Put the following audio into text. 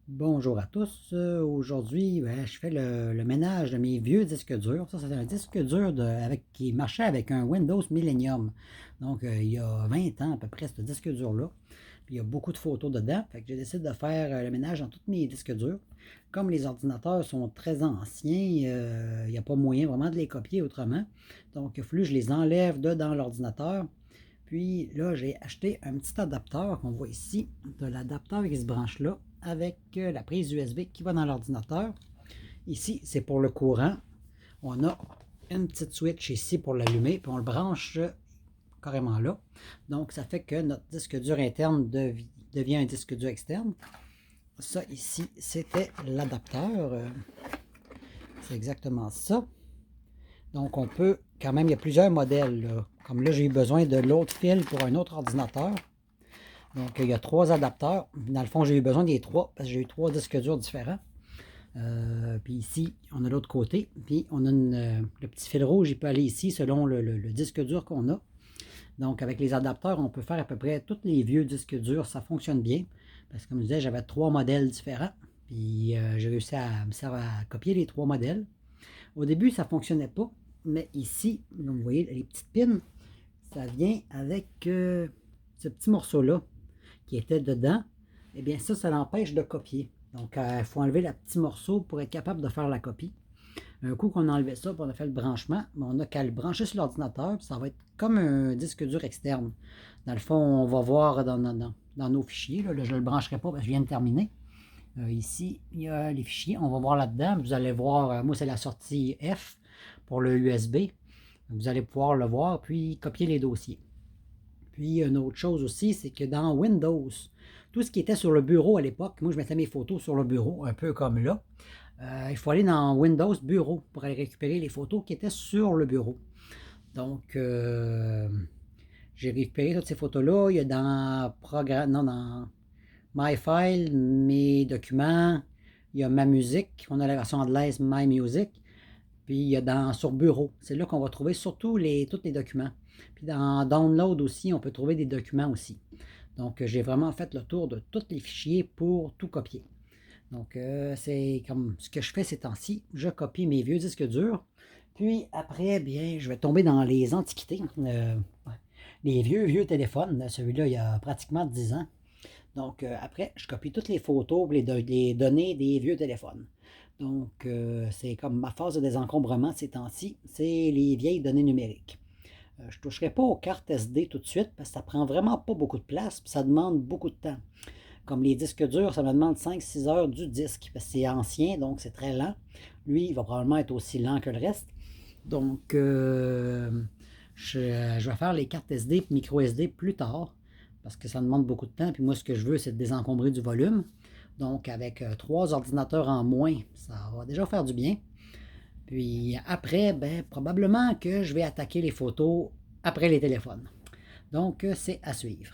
Bonjour à tous. Aujourd'hui, je fais le ménage de mes vieux disques durs. Ça, c'est un disque dur qui marchait avec un Windows Millennium. Donc, il y a 20 ans à peu près, ce disque dur-là. Puis, il y a beaucoup de photos dedans. Fait que j'ai décidé de faire le ménage dans tous mes disques durs. Comme les ordinateurs sont très anciens, il n'y a pas moyen vraiment de les copier autrement. Donc, il a fallu que je les enlève de dans l'ordinateur. Puis là, j'ai acheté un petit adapteur qu'on voit ici, de l'adapteur qui se branche là avec la prise USB qui va dans l'ordinateur. Ici, c'est pour le courant. On a une petite switch ici pour l'allumer, puis on le branche carrément là. Donc, ça fait que notre disque dur interne devient un disque dur externe. Ça ici, c'était l'adapteur. C'est exactement ça. Donc, on peut, quand même, il y a plusieurs modèles, là. Comme là, j'ai eu besoin de l'autre fil pour un autre ordinateur. Donc, il y a 3 adapteurs. Dans le fond, j'ai eu besoin des 3 parce que j'ai eu 3 disques durs différents. Puis ici, on a l'autre côté. Puis on a le petit fil rouge, il peut aller ici selon le disque dur qu'on a. Donc, avec les adapteurs, on peut faire à peu près tous les vieux disques durs. Ça fonctionne bien. Parce que, comme je disais, j'avais 3 modèles différents. Puis j'ai réussi à copier les 3 modèles. Au début, ça ne fonctionnait pas. Mais ici, vous voyez, les petites pins, ça vient avec ce petit morceau-là qui était dedans. Eh bien, ça l'empêche de copier. Donc, il faut enlever le petit morceau pour être capable de faire la copie. Un coup qu'on a enlevé ça, puis on a fait le branchement, on a qu'à le brancher sur l'ordinateur, puis ça va être comme un disque dur externe. Dans le fond, on va voir dans nos fichiers. Là, je ne le brancherai pas parce que je viens de terminer. Ici, il y a les fichiers. On va voir là-dedans. Vous allez voir, moi, c'est la sortie F pour le USB. Vous allez pouvoir le voir, puis copier les dossiers. Puis, une autre chose aussi, c'est que dans Windows, tout ce qui était sur le bureau à l'époque, moi, je mettais mes photos sur le bureau, un peu comme là. Il faut aller dans Windows Bureau pour aller récupérer les photos qui étaient sur le bureau. Donc, j'ai récupéré toutes ces photos-là. Il y a dans Programme, non, dans My File, mes documents. Il y a ma musique. On a la version anglaise My Music. Puis il y a sur Bureau. C'est là qu'on va trouver surtout tous les documents. Puis dans Download aussi, on peut trouver des documents aussi. Donc, j'ai vraiment fait le tour de tous les fichiers pour tout copier. Donc, c'est comme ce que je fais ces temps-ci. Je copie mes vieux disques durs. Puis après, bien, je vais tomber dans les antiquités. Les vieux téléphones. Celui-là, il y a pratiquement 10 ans. Donc, après, je copie toutes les photos, les données des vieux téléphones. Donc, c'est comme ma phase de désencombrement ces temps-ci, c'est les vieilles données numériques. Je ne toucherai pas aux cartes SD tout de suite parce que ça prend vraiment pas beaucoup de place et ça demande beaucoup de temps. Comme les disques durs, ça me demande 5-6 heures du disque parce que c'est ancien, donc c'est très lent. Lui, il va probablement être aussi lent que le reste. Donc, je vais faire les cartes SD et micro SD plus tard parce que ça demande beaucoup de temps. Puis moi, ce que je veux, c'est de désencombrer du volume. Donc, avec 3 ordinateurs en moins, ça va déjà faire du bien. Puis après, ben, probablement que je vais attaquer les photos après les téléphones. Donc, c'est à suivre.